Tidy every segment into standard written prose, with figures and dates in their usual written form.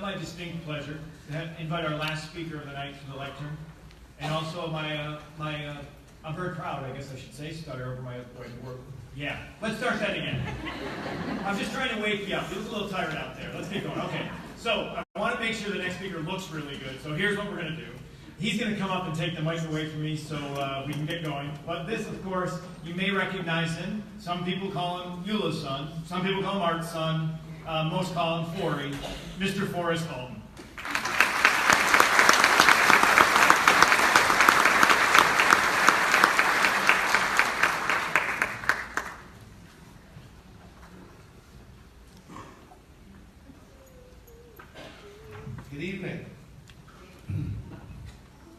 my distinct pleasure to invite our last speaker of the night to the lectern, and also I'm very proud, I guess I should say, stutter over my word. Yeah, let's start that again. I'm just trying to wake you up. You look a little tired out there. Let's get going. Okay, so I want to make sure the next speaker looks really good. So here's what we're going to do. He's going to come up and take the mic away from me so we can get going. But this, of course, you may recognize him. Some people call him Eula's son. Some people call him Art's son. Most call him Forey, Mr. Forrest Alton. Good evening.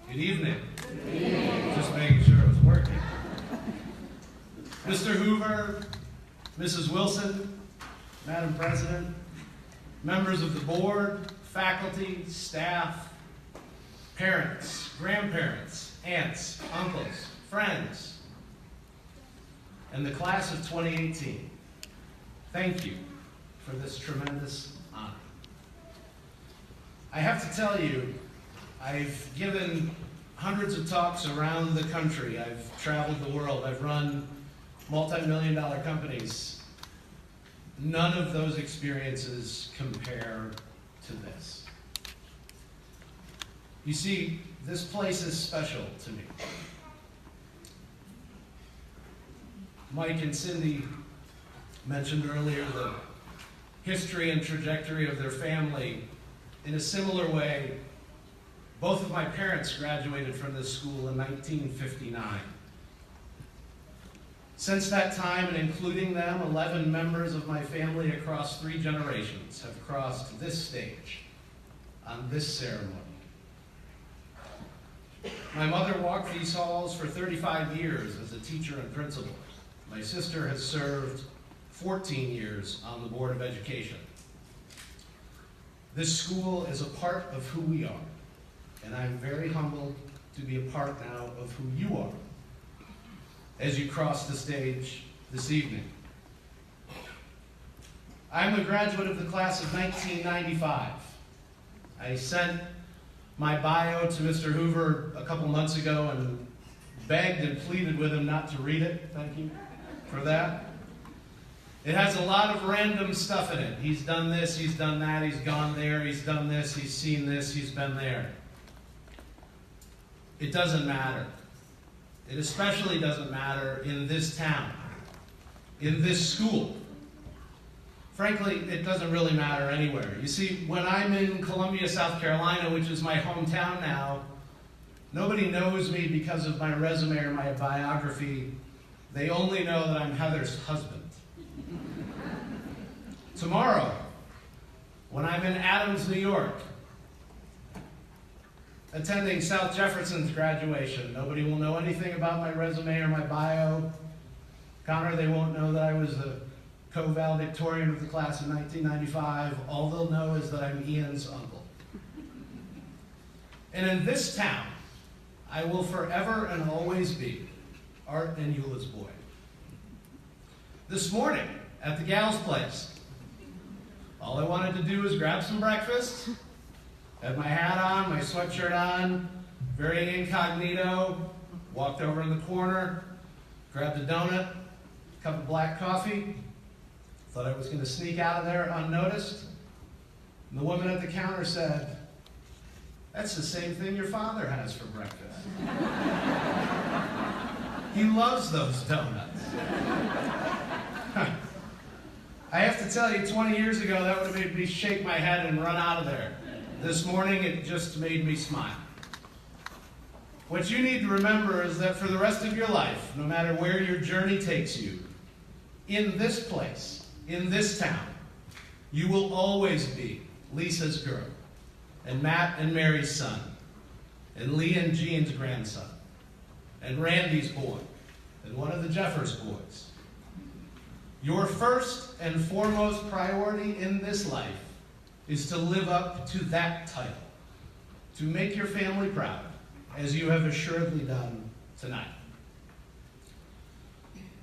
Good evening. Just making sure it was working. Mr. Hoover, Mrs. Wilson, Madam President, members of the board, faculty, staff, parents, grandparents, aunts, uncles, friends, and the class of 2018, thank you for this tremendous honor. I have to tell you, I've given hundreds of talks around the country. I've traveled the world. I've run multi-million-dollar companies. None of those experiences compare to this. You see, this place is special to me. Mike and Cindy mentioned earlier the history and trajectory of their family. In a similar way, both of my parents graduated from this school in 1959. Since that time, and including them, 11 members of my family across 3 generations have crossed this stage on this ceremony. My mother walked these halls for 35 years as a teacher and principal. My sister has served 14 years on the Board of Education. This school is a part of who we are, and I'm very humbled to be a part now of who you are as you cross the stage this evening. I'm a graduate of the class of 1995. I sent my bio to Mr. Hoover a couple months ago and begged and pleaded with him not to read it. Thank you for that. It has a lot of random stuff in it. He's done this, he's done that, he's gone there, he's done this, he's seen this, he's been there. It doesn't matter. It especially doesn't matter in this town, in this school. Frankly, it doesn't really matter anywhere. You see, when I'm in Columbia, South Carolina, which is my hometown now, nobody knows me because of my resume or my biography. They only know that I'm Heather's husband. Tomorrow, when I'm in Adams, New York, attending South Jefferson's graduation, nobody will know anything about my resume or my bio. Connor, they won't know that I was the co-valedictorian of the class in 1995. All they'll know is that I'm Ian's uncle. And in this town, I will forever and always be Art and Eula's boy. This morning, at the gal's place, all I wanted to do was grab some breakfast, had my hat on, my sweatshirt on, very incognito, walked over in the corner, grabbed a donut, a cup of black coffee, thought I was going to sneak out of there unnoticed, and the woman at the counter said, "That's the same thing your father has for breakfast." He loves those donuts. I have to tell you, 20 years ago, that would have made me shake my head and run out of there. This morning, it just made me smile. What you need to remember is that for the rest of your life, no matter where your journey takes you, in this place, in this town, you will always be Lisa's girl, and Matt and Mary's son, and Lee and Jean's grandson, and Randy's boy, and one of the Jeffers boys. Your first and foremost priority in this life is to live up to that title, to make your family proud, as you have assuredly done tonight.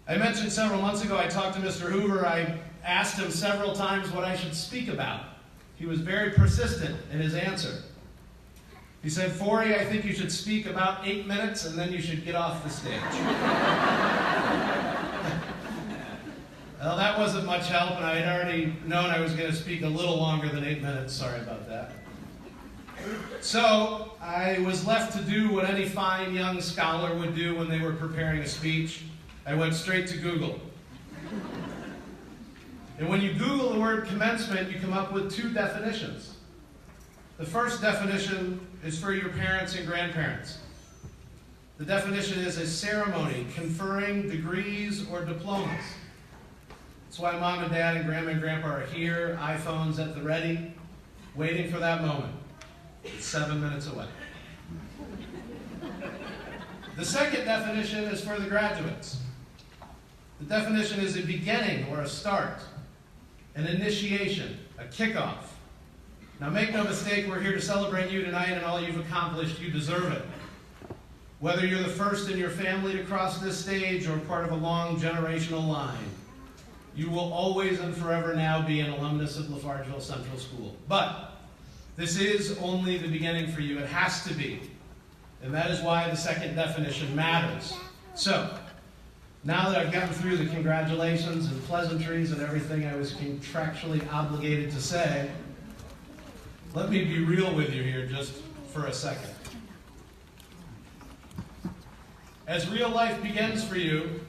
I mentioned several months ago I talked to Mr. Hoover. I asked him several times what I should speak about he was very persistent in his answer. He said, "Forey, I think you should speak about 8 minutes and then you should get off the stage." Well, that wasn't much help, and I had already known I was going to speak a little longer than 8 minutes. Sorry about that. So I was left to do what any fine young scholar would do when they were preparing a speech. I went straight to Google. And when you Google the word commencement, you come up with 2 definitions. The first definition is for your parents and grandparents. The definition is a ceremony conferring degrees or diplomas. That's why Mom and Dad and Grandma and Grandpa are here, iPhones at the ready, waiting for that moment. It's 7 minutes away. The second definition is for the graduates. The definition is a beginning or a start, an initiation, a kickoff. Now make no mistake, we're here to celebrate you tonight and all you've accomplished. You deserve it. Whether you're the first in your family to cross this stage or part of a long generational line, you will always and forever now be an alumnus of Lafargeville Central School. But this is only the beginning for you. It has to be. And that is why the second definition matters. So, now that I've gotten through the congratulations and pleasantries and everything I was contractually obligated to say, let me be real with you here just for a second. As real life begins for you,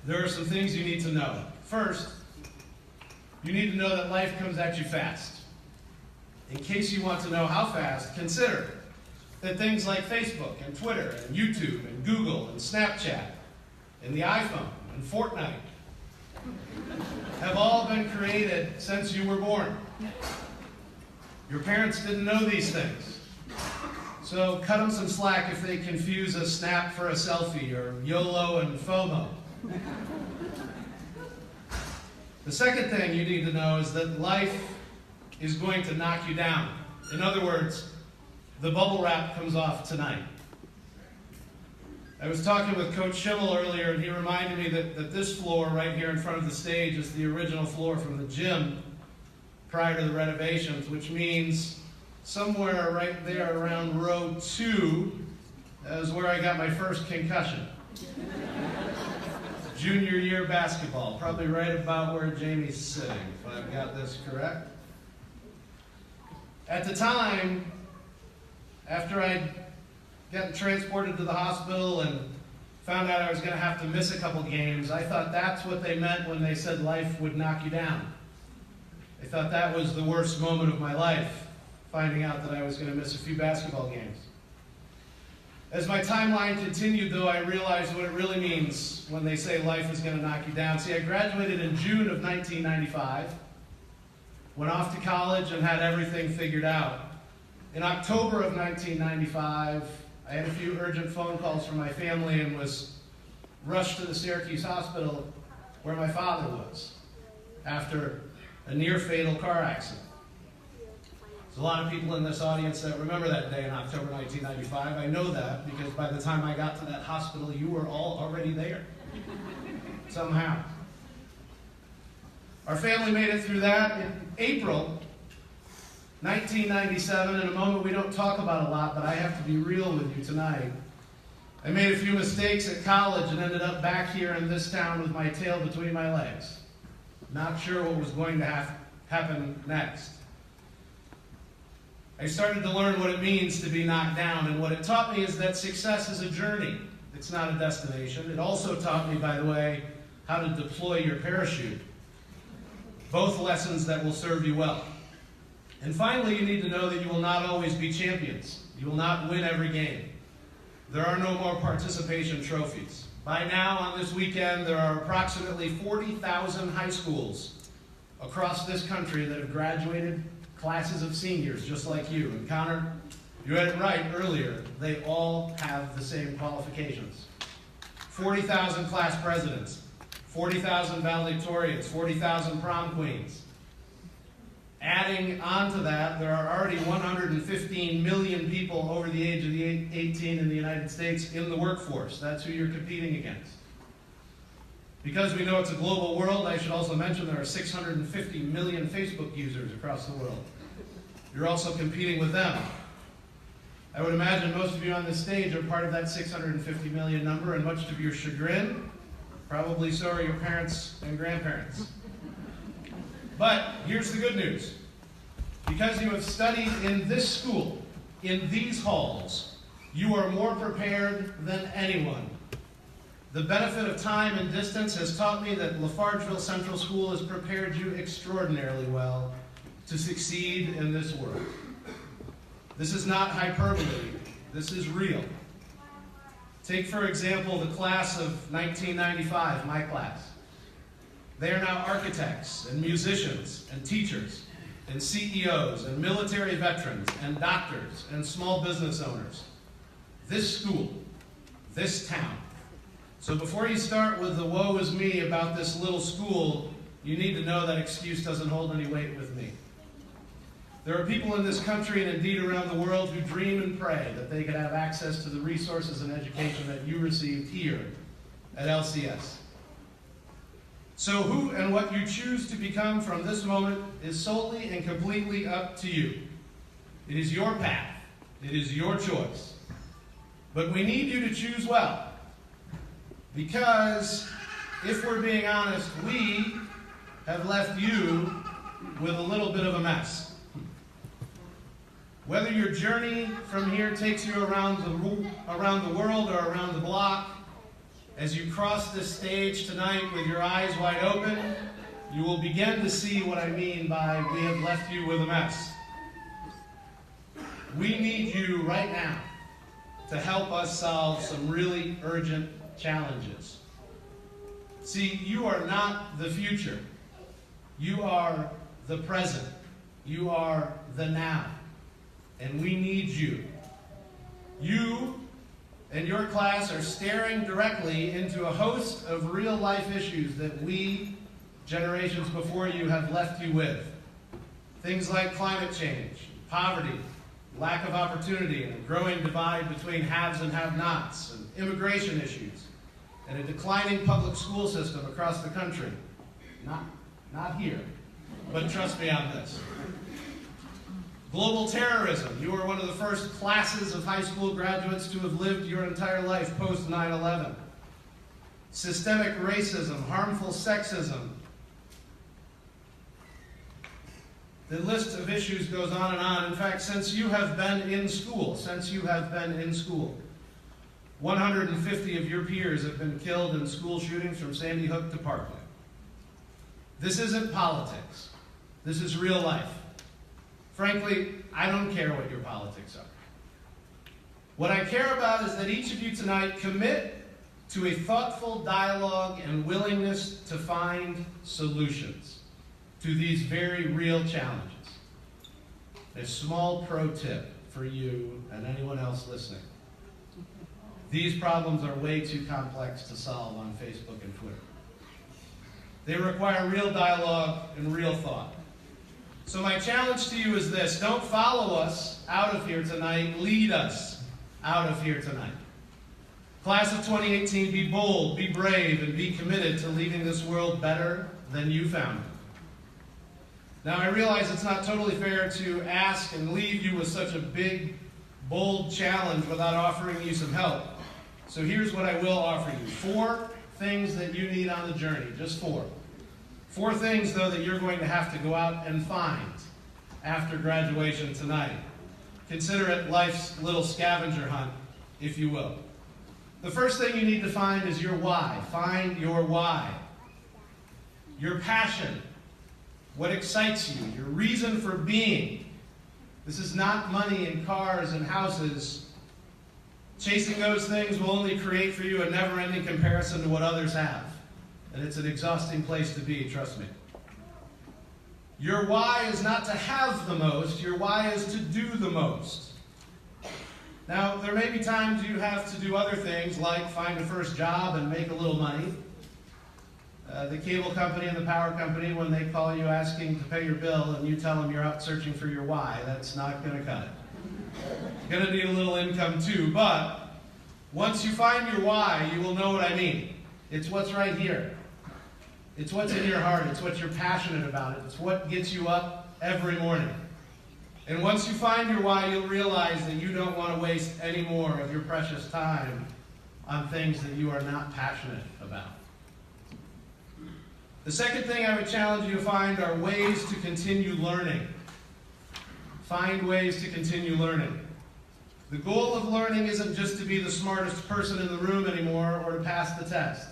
there are some things you need to know. First, you need to know that life comes at you fast. In case you want to know how fast, consider that things like Facebook and Twitter and YouTube and Google and Snapchat and the iPhone and Fortnite have all been created since you were born. Your parents didn't know these things. So cut them some slack if they confuse a snap for a selfie or YOLO and FOMO. The second thing you need to know is that life is going to knock you down. In other words, the bubble wrap comes off tonight. I was talking with Coach Schimmel earlier, and he reminded me that this floor right here in front of the stage is the original floor from the gym prior to the renovations, which means somewhere right there around row 2 is where I got my first concussion. Junior year basketball, probably right about where Jamie's sitting, if I've got this correct. At the time, after I'd gotten transported to the hospital and found out I was going to have to miss a couple games, I thought that's what they meant when they said life would knock you down. I thought that was the worst moment of my life, finding out that I was going to miss a few basketball games. As my timeline continued, though, I realized what it really means when they say life is going to knock you down. See, I graduated in June of 1995, went off to college and had everything figured out. In October of 1995, I had a few urgent phone calls from my family and was rushed to the Syracuse hospital where my father was after a near-fatal car accident. There's a lot of people in this audience that remember that day in October 1995. I know that because by the time I got to that hospital, you were all already there, somehow. Our family made it through that. In April 1997, in a moment we don't talk about a lot, but I have to be real with you tonight. I made a few mistakes at college and ended up back here in this town with my tail between my legs. Not sure what was going to happen next. I started to learn what it means to be knocked down, and what it taught me is that success is a journey. It's not a destination. It also taught me, by the way, how to deploy your parachute. Both lessons that will serve you well. And finally, you need to know that you will not always be champions. You will not win every game. There are no more participation trophies. By now, on this weekend, there are approximately 40,000 high schools across this country that have graduated classes of seniors just like you. And Connor, you had it right earlier. They all have the same qualifications. 40,000 class presidents, 40,000 valedictorians, 40,000 prom queens. Adding on to that, there are already 115 million people over the age of 18 in the United States in the workforce. That's who you're competing against. Because we know it's a global world, I should also mention there are 650 million Facebook users across the world. You're also competing with them. I would imagine most of you on this stage are part of that 650 million number, and much to your chagrin, probably so are your parents and grandparents. But here's the good news. Because you have studied in this school, in these halls, you are more prepared than anyone. The benefit of time and distance has taught me that Lafargeville Central School has prepared you extraordinarily well to succeed in this world. This is not hyperbole. This is real. Take, for example, the class of 1995, my class. They are now architects and musicians and teachers and CEOs and military veterans and doctors and small business owners. This school, this town. So before you start with the woe is me about this little school, you need to know that excuse doesn't hold any weight with me. There are people in this country and indeed around the world who dream and pray that they could have access to the resources and education that you received here at LCS. So who and what you choose to become from this moment is solely and completely up to you. It is your path. It is your choice. But we need you to choose well. Because, if we're being honest, we have left you with a little bit of a mess. Whether your journey from here takes you around the world or around the block, as you cross this stage tonight with your eyes wide open, you will begin to see what I mean by we have left you with a mess. We need you right now to help us solve some really urgent challenges. See, you are not the future. You are the present. You are the now. And we need you. You and your class are staring directly into a host of real-life issues that we, generations before you, have left you with. Things like climate change, poverty, lack of opportunity, and a growing divide between haves and have-nots, and immigration issues, and a declining public school system across the country. Not here, but trust me on this. Global terrorism. You are one of the first classes of high school graduates to have lived your entire life post 9/11. Systemic racism, harmful sexism. The list of issues goes on and on. In fact, since you have been in school, 150 of your peers have been killed in school shootings from Sandy Hook to Parkland. This isn't politics. This is real life. Frankly, I don't care what your politics are. What I care about is that each of you tonight commit to a thoughtful dialogue and willingness to find solutions to these very real challenges. A small pro tip for you and anyone else listening. These problems are way too complex to solve on Facebook and Twitter. They require real dialogue and real thought. So my challenge to you is this: don't follow us out of here tonight, lead us out of here tonight. Class of 2018, be bold, be brave, and be committed to leaving this world better than you found it. Now I realize it's not totally fair to ask and leave you with such a big, bold challenge without offering you some help. So here's what I will offer you. 4 things that you need on the journey, just 4. 4 things, though, that you're going to have to go out and find after graduation tonight. Consider it life's little scavenger hunt, if you will. The first thing you need to find is your why. Find your why. Your passion. What excites you. Your reason for being. This is not money and cars and houses. Chasing those things will only create for you a never-ending comparison to what others have. And it's an exhausting place to be, trust me. Your why is not to have the most. Your why is to do the most. Now, there may be times you have to do other things, like find a first job and make a little money. The cable company and the power company, when they call you asking to pay your bill and you tell them you're out searching for your why, that's not going to cut it. You're going to need a little income too, but once you find your why, you will know what I mean. It's what's right here. It's what's in your heart. It's what you're passionate about. It's what gets you up every morning. And once you find your why, you'll realize that you don't want to waste any more of your precious time on things that you are not passionate about. The second thing I would challenge you to find are ways to continue learning. Find ways to continue learning. The goal of learning isn't just to be the smartest person in the room anymore or to pass the test.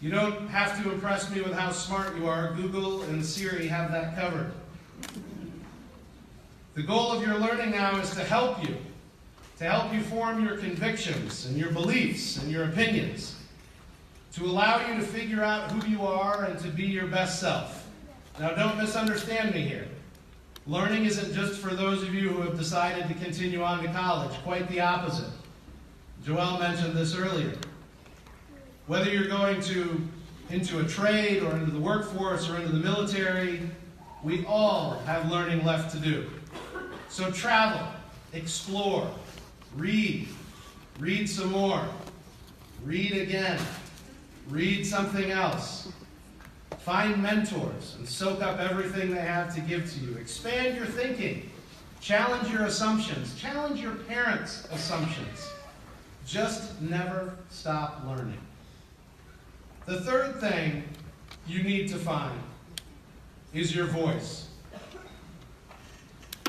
You don't have to impress me with how smart you are. Google and Siri have that covered. The goal of your learning now is to help you form your convictions and your beliefs and your opinions, to allow you to figure out who you are and to be your best self. Now, don't misunderstand me here. Learning isn't just for those of you who have decided to continue on to college. Quite the opposite. Joelle mentioned this earlier. Whether you're going into a trade or into the workforce or into the military, we all have learning left to do. So travel, explore, read some more, read again, read something else. Find mentors and soak up everything they have to give to you. Expand your thinking. Challenge your assumptions. Challenge your parents' assumptions. Just never stop learning. The third thing you need to find is your voice.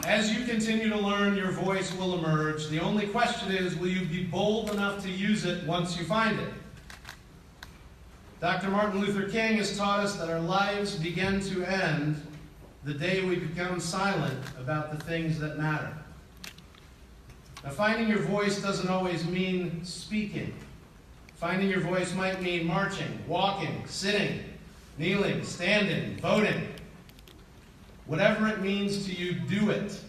As you continue to learn, your voice will emerge. The only question is, will you be bold enough to use it once you find it? Dr. Martin Luther King has taught us that our lives begin to end the day we become silent about the things that matter. Now, finding your voice doesn't always mean speaking. Finding your voice might mean marching, walking, sitting, kneeling, standing, voting. Whatever it means to you, do it.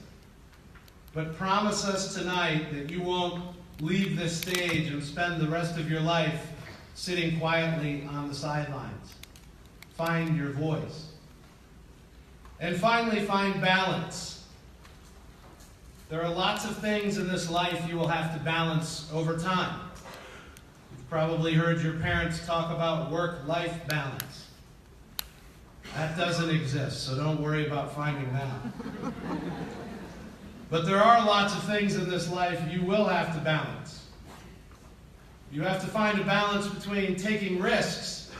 But promise us tonight that you won't leave this stage and spend the rest of your life sitting quietly on the sidelines. Find your voice. And finally, find balance. There are lots of things in this life you will have to balance over time. You've probably heard your parents talk about work-life balance. That doesn't exist, so don't worry about finding that. But there are lots of things in this life you will have to balance. You have to find a balance between taking risks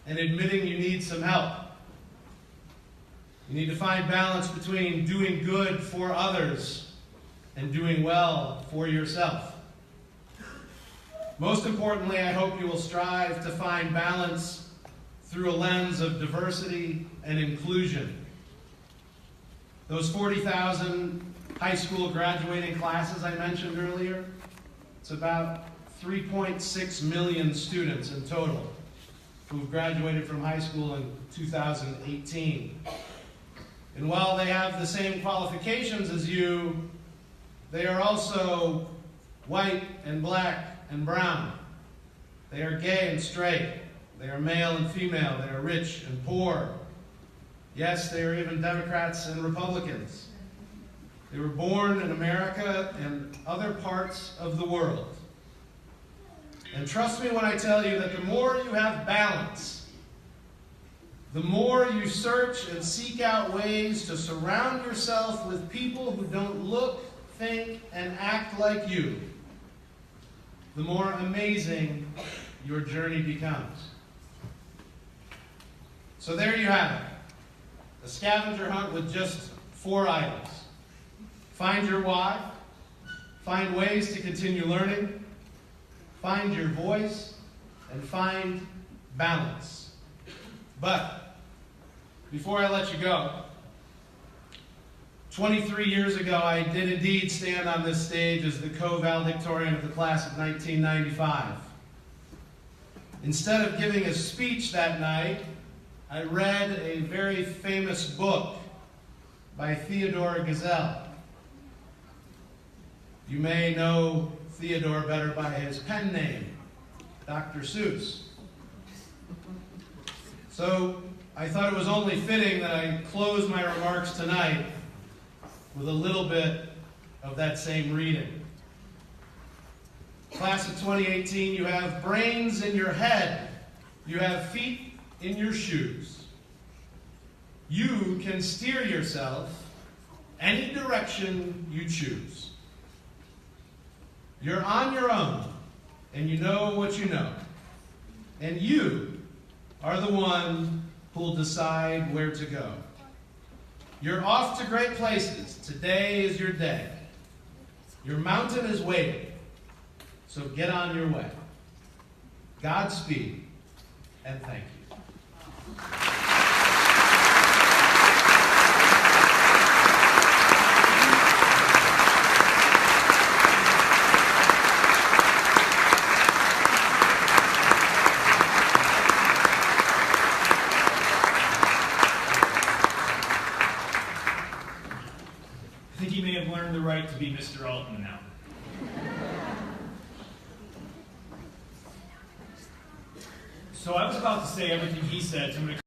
and admitting you need some help. You need to find balance between doing good for others and doing well for yourself. Most importantly, I hope you will strive to find balance through a lens of diversity and inclusion. Those 40,000 high school graduating classes I mentioned earlier, it's about 3.6 million students in total who have graduated from high school in 2018. And while they have the same qualifications as you, they are also white and black and brown. They are gay and straight. They are male and female. They are rich and poor. Yes, they are even Democrats and Republicans. They were born in America and other parts of the world. And trust me when I tell you that the more you have balance, the more you search and seek out ways to surround yourself with people who don't look, think, and act like you, the more amazing your journey becomes. So there you have it. A scavenger hunt with just 4 items. Find your why. Find ways to continue learning. Find your voice. And find balance. But before I let you go, 23 years ago, I did indeed stand on this stage as the co-valedictorian of the class of 1995. Instead of giving a speech that night, I read a very famous book by Theodore Geisel. You may know Theodore better by his pen name, Dr. Seuss. So I thought it was only fitting that I close my remarks tonight with a little bit of that same reading. Class of 2018, you have brains in your head. You have feet in your shoes. you can steer yourself any direction you choose. You're on your own, and you know what you know. And you are the one who'll decide where to go. You're off to great places. Today is your day. Your mountain is waiting. So get on your way. Godspeed, and thank you. I think he may have learned the right to be Mr. Altman now. So I was about to say everything he said, so I'm going to